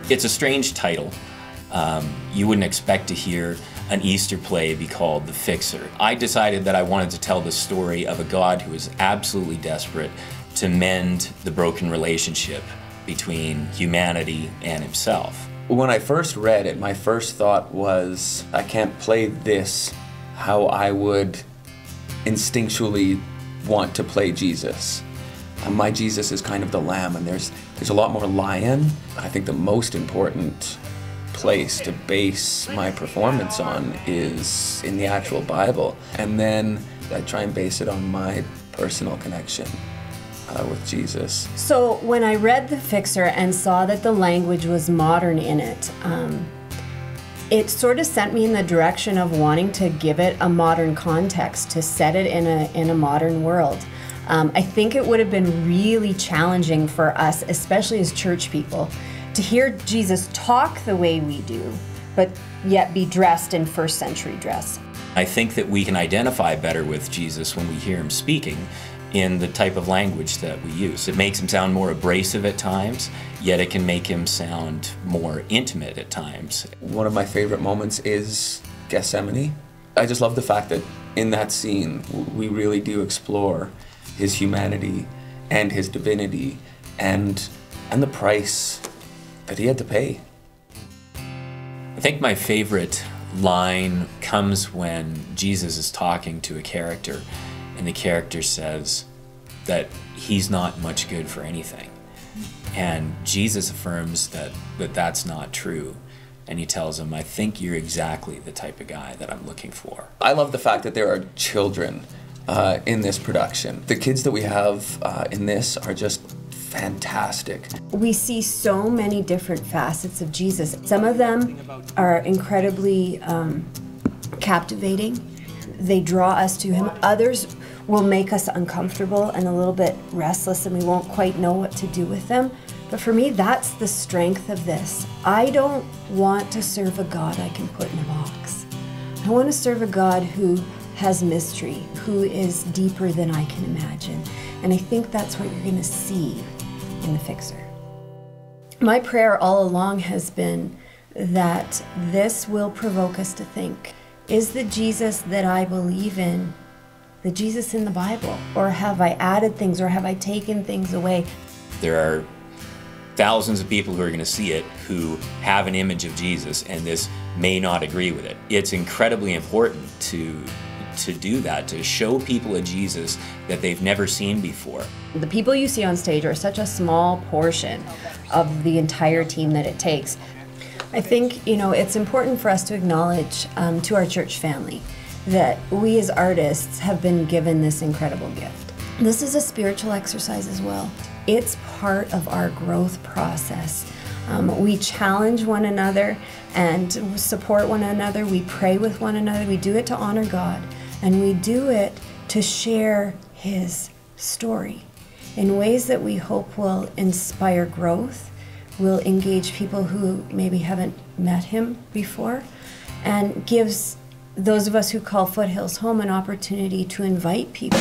It's a strange title. You wouldn't expect to hear an Easter play be called The Fixer. I decided that I wanted to tell the story of a God who is absolutely desperate to mend the broken relationship between humanity and himself. When I first read it, my first thought was, I can't play this how I would instinctually want to play Jesus. My Jesus is kind of the lamb, and there's a lot more lion. I think the most important place to base my performance on is in the actual Bible, and then I try and base it on my personal connection with Jesus. So when I read The Fixer and saw that the language was modern in it, it sort of sent me in the direction of wanting to give it a modern context, to set it in a modern world. I think it would have been really challenging for us, especially as church people, to hear Jesus talk the way we do, but yet be dressed in first century dress. I think that we can identify better with Jesus when we hear him speaking in the type of language that we use. It makes him sound more abrasive at times, yet it can make him sound more intimate at times. One of my favorite moments is Gethsemane. I just love the fact that in that scene, we really do explore his humanity and his divinity and the price that he had to pay. I think my favorite line comes when Jesus is talking to a character and the character says that he's not much good for anything. And Jesus affirms that that's not true. And he tells him, I think you're exactly the type of guy that I'm looking for. I love the fact that there are children in this production. The kids that we have in this are just fantastic. We see so many different facets of Jesus. Some of them are incredibly captivating. They draw us to him. Others will make us uncomfortable and a little bit restless, and we won't quite know what to do with them. But for me, that's the strength of this. I don't want to serve a God I can put in a box. I want to serve a God who has mystery, who is deeper than I can imagine. And I think that's what you're going to see in The Fixer. My prayer all along has been that this will provoke us to think, is the Jesus that I believe in the Jesus in the Bible? Or have I added things, or have I taken things away? There are thousands of people who are going to see it who have an image of Jesus, and this may not agree with it. It's incredibly important to do that, to show people a Jesus that they've never seen before. The people you see on stage are such a small portion of the entire team that it takes. I think, it's important for us to acknowledge to our church family that we as artists have been given this incredible gift. This is a spiritual exercise as well. It's part of our growth process. We challenge one another and support one another. We pray with one another. We do it to honor God, and we do it to share his story in ways that we hope will inspire growth, will engage people who maybe haven't met him before, and gives those of us who call Foothills home an opportunity to invite people